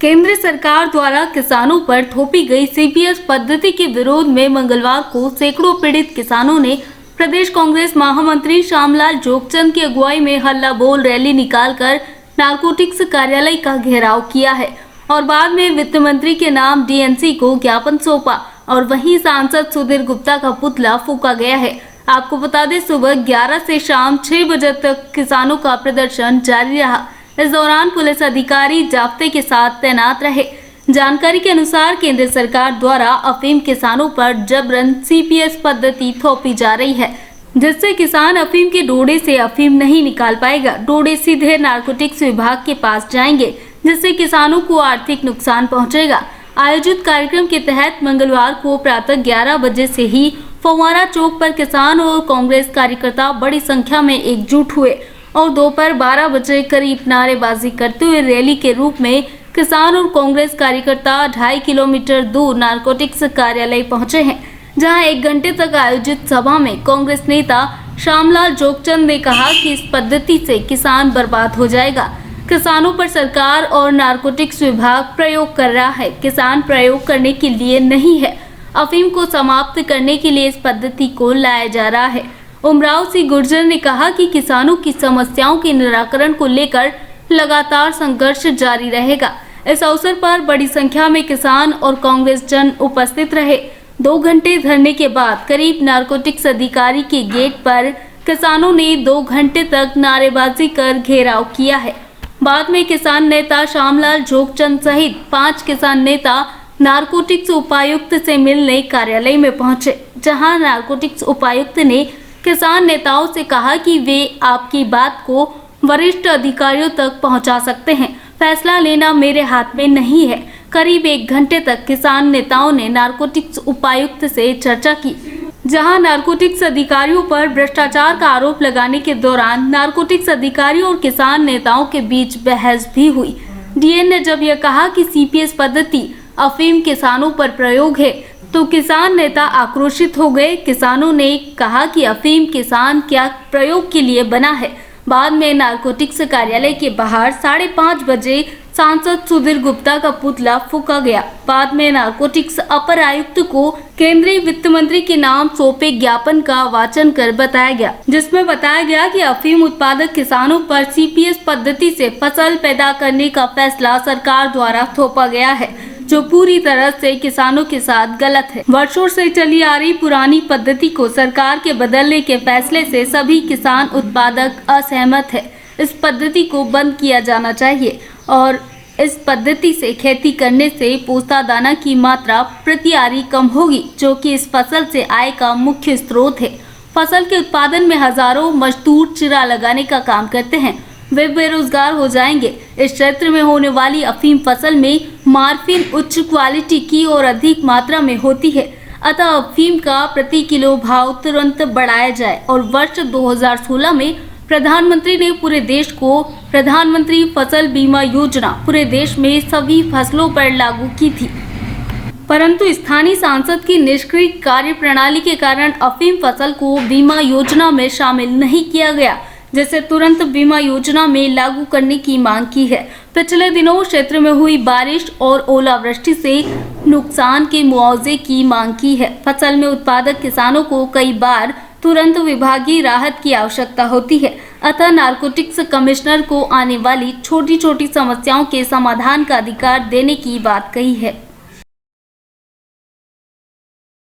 केंद्र सरकार द्वारा किसानों पर थोपी गई सीपीएस पद्धति के विरोध में मंगलवार को सैकड़ों पीड़ित किसानों ने प्रदेश कांग्रेस महामंत्री श्यामलाल जोगचंद की अगुवाई में हल्ला बोल रैली निकालकर नारकोटिक्स कार्यालय का घेराव किया है और बाद में वित्त मंत्री के नाम डीएनसी को ज्ञापन सौंपा और वहीं सांसद सुधीर गुप्ता का पुतला फूंका गया है। आपको बता दें, सुबह 11 से शाम 6 बजे तक किसानों का प्रदर्शन जारी रहा। इस दौरान पुलिस अधिकारी जाब्ते के साथ तैनात रहे। जानकारी के अनुसार केंद्र सरकार द्वारा अफीम किसानों पर जबरन सीपीएस पद्धति थोपी जा रही है, जिससे किसान अफीम के डोडे से अफीम नहीं निकाल पाएगा। डोडे सीधे नारकोटिक्स विभाग के पास जाएंगे, जिससे किसानों को आर्थिक नुकसान पहुंचेगा। आयोजित कार्यक्रम के तहत मंगलवार को प्रातः 11 बजे से ही फव्वारा चौक पर किसान और कांग्रेस कार्यकर्ता बड़ी संख्या में एकजुट हुए और दोपहर 12 बजे करीब नारेबाजी करते हुए रैली के रूप में किसान और कांग्रेस कार्यकर्ता 2.5 किलोमीटर दूर नारकोटिक्स कार्यालय पहुंचे हैं, जहां 1 घंटे तक आयोजित सभा में कांग्रेस नेता श्यामलाल जोगचंद ने कहा कि इस पद्धति से किसान बर्बाद हो जाएगा। किसानों पर सरकार और नारकोटिक्स विभाग प्रयोग कर रहा है। किसान प्रयोग करने के लिए नहीं है, अफीम को समाप्त करने के लिए इस पद्धति को लाया जा रहा है। उमराव सिंह गुर्जर ने कहा कि किसानों की समस्याओं के निराकरण को लेकर लगातार संघर्ष जारी रहेगा। इस अवसर पर बड़ी संख्या में किसान और कांग्रेस जन उपस्थित रहे। 2 घंटे धरने के बाद करीब नारकोटिक्स अधिकारी के गेट पर किसानों ने 2 घंटे तक नारेबाजी कर घेराव किया है। बाद में किसान नेता श्यामलाल जोगचंद सहित 5 किसान नेता नारकोटिक्स उपायुक्त से मिलने कार्यालय में पहुंचे, जहां नारकोटिक्स उपायुक्त ने किसान नेताओं से कहा कि वे आपकी बात को वरिष्ठ अधिकारियों तक पहुंचा सकते हैं, फैसला लेना मेरे हाथ में नहीं है। करीब 1 घंटे तक किसान नेताओं ने नारकोटिक्स उपायुक्त से चर्चा की, जहां नारकोटिक्स अधिकारियों पर भ्रष्टाचार का आरोप लगाने के दौरान नारकोटिक्स अधिकारियों और किसान नेताओं के बीच बहस भी हुई। डीएन ने जब यह कहा कि सीपीएस पद्धति अफीम किसानों पर प्रयोग है, तो किसान नेता आक्रोशित हो गए। किसानों ने कहा कि अफीम किसान क्या प्रयोग के लिए बना है। बाद में नारकोटिक्स कार्यालय के बाहर 5:30 बजे सांसद सुधीर गुप्ता का पुतला फूंका गया। बाद में नारकोटिक्स अपर आयुक्त को केंद्रीय वित्त मंत्री के नाम सौंपे ज्ञापन का वाचन कर बताया गया, जिसमें बताया गया कि अफीम उत्पादक किसानों पर सीपीएस पद्धति से फसल पैदा करने का फैसला सरकार द्वारा थोपा गया है, जो पूरी तरह से किसानों के साथ गलत है। वर्षों से चली आ रही पुरानी पद्धति को सरकार के बदलने के फैसले से सभी किसान उत्पादक असहमत है। इस पद्धति को बंद किया जाना चाहिए और इस पद्धति से खेती करने से पोस्ता दाना की मात्रा प्रति आरी कम होगी, जो कि इस फसल से आय का मुख्य स्रोत है। फसल के उत्पादन में हजारों मजदूर चिरा लगाने का काम करते हैं, वे बेरोजगार हो जाएंगे। इस क्षेत्र में होने वाली अफीम फसल में मार्फिन उच्च क्वालिटी की और अधिक मात्रा में होती है, अतः अफीम का प्रति किलो भाव तुरंत बढ़ाया जाए। और वर्ष 2016 में प्रधानमंत्री ने पूरे देश को प्रधानमंत्री फसल बीमा योजना पूरे देश में सभी फसलों पर लागू की थी, परंतु स्थानीय सांसद की निष्क्रिय कार्य प्रणाली के कारण अफीम फसल को बीमा योजना में शामिल नहीं किया गया, जिसे तुरंत बीमा योजना में लागू करने की मांग की है। पिछले दिनों क्षेत्र में हुई बारिश और ओलावृष्टि से नुकसान के मुआवजे की मांग की है। फसल में उत्पादक किसानों को कई बार तुरंत विभागीय राहत की आवश्यकता होती है, अतः नारकोटिक्स कमिश्नर को आने वाली छोटी छोटी समस्याओं के समाधान का अधिकार देने की बात कही है।